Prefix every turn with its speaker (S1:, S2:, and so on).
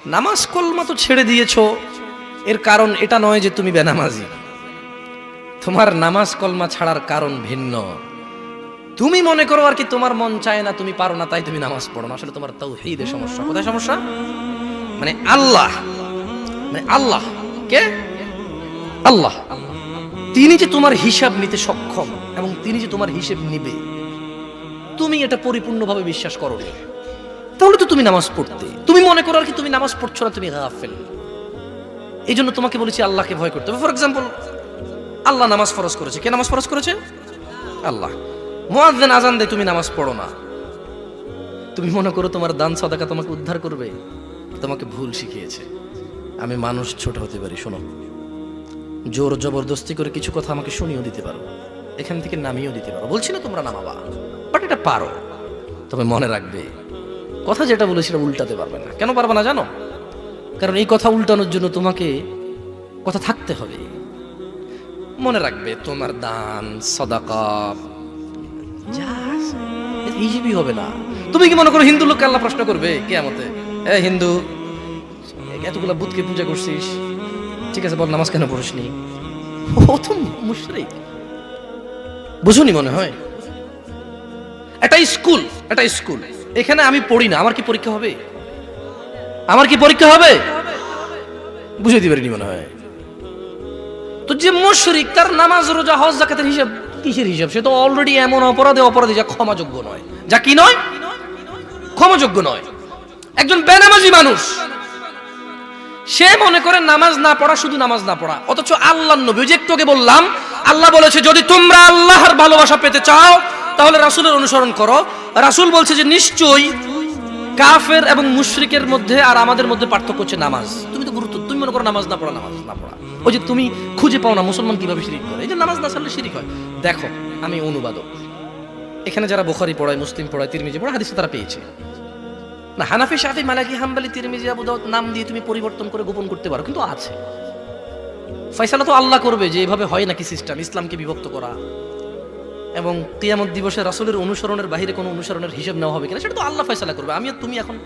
S1: নামাজ কলমা তো ছেড়ে দিয়েছো, এর কারণ এটা নয় যে তুমি বেনামাজি। তোমার নামাজ কলমা ছাড়ার কারণ ভিন্ন। তুমি মনে করো আর কি তোমার মন চায় না, তুমি পারো না, তাই তুমি নামাজ পড়ো না। আসলে তোমার তাওহীদের সমস্যা। কোথায় সমস্যা? মানে আল্লাহ, মানে আল্লাহ কে? আল্লাহ তিনি যে তোমার হিসাব নিতে সক্ষম এবং তিনি যে তোমার হিসেব নিবে, তুমি এটা পরিপূর্ণভাবে বিশ্বাস করো না, তাহলে তো তুমি নামাজ পড়তে। তুমি মনে করো আর কি তুমি নামাজ পড়ছো না, তুমি গাফেল। এই জন্য তোমাকে বলেছি আল্লাহকে ভয় করতে হবে। ফর এক্সাম্পল, আল্লাহ নামাজ ফরজ করেছে। কে নামাজ ফরজ করেছে? আল্লাহ। মুয়াজ্জিন আজান দেয়, তুমি নামাজ পড়ো না। তুমি মনে করো তোমার দান সাদাকা তোমাকে উদ্ধার করবে? তোমাকে ভুল শিখিয়েছে। আমি মানুষ, ছোট হতে পারি। শোনো, জোর জবরদস্তি করে কিছু কথা আমাকে শুনিয়েও দিতে পারো, এখান থেকে নামিয়েও দিতে পারো। বলছি না তোমরা নামাবা, বাট এটা পারো। তবে মনে রাখবে, কথা যেটা বলে সেটা উল্টাতে পারবে না। কেন পারবে না জানো? কারণ এই কথা উল্টানোর জন্য তোমাকে কথা থাকতে হবে। মনে রাখবে, তোমার দান সাদাকা যা হিসেবই হবে না। তুমি কি মনে করো হিন্দু লোককে আল্লাহ প্রশ্ন করবে কিয়ামতে, এ হিন্দু, এতগুলা বুতকে পূজা করছিস, ঠিক আছে বল নামাজ কেন পড়িসনি? ও তো মুশরিক। বুঝুনি মনে হয়? এটা স্কুল, এটা স্কুল। এখানে আমি পড়ি না, আমার কি পরীক্ষা হবে? আমার কি পরীক্ষা হবে? বুঝে দিতে পারিনি মনে হয়। তো যে মুশরিক, তার নামাজ রোজা হজ যাকাতের হিসাব কিসের হিসাব? সে তো অলরেডি এমন অপরাধী যা ক্ষমাযোগ্য নয়, যা কি নয়, ক্ষমাযোগ্য নয়। একজন বেনামাজি মানুষ, সে মনে করে নামাজ না পড়া শুধু নামাজ না পড়া, অথচ আল্লাহর নবী, যে একটু আগে বললাম, আল্লাহ বলেছে যদি তোমরা আল্লাহর ভালোবাসা পেতে চাও তাহলে রাসূলের অনুসরণ করো। রাসূল বলছে যে নিশ্চয়ই কাফের এবং মুশরিকের মধ্যে আর আমাদের মধ্যে পার্থক্য হচ্ছে নামাজ। তুমি মনে করো নামাজ না পড়া, নামাজ না পড়া। ওই যে তুমি খুঁজে পাও না মুসলমান কিভাবে শিরিক করে, এই যে নামাজ না ছাড়লে শিরিক হয়। দেখো, আমি অনুবাদক, এখানে যারা বুখারী পড়ায়, মুসলিম পড়ায়, তিরমিজি পড়ায়, হাদিস তারা পেয়েছে না। হানাফি, শাফি, মালিকি, হাম্বলি, তিরমিজি, আবু দাউদ নাম দিয়ে তুমি পরিবর্তন করে গোপন করতে পারো, কিন্তু আছে। ফয়সালা তো আল্লাহ করবে যে এভাবে হয় নাকি সিস্টেম, ইসলামকে বিভক্ত করা এবং কিয়ামত দিবসে রাসূলের অনুসরণের বাইরে কোনো অনুসরণের হিসাব নেওয়া হবে কিনা, সেটা তো আল্লাহ ফয়সালা করবে। আমি আর তুমি এখন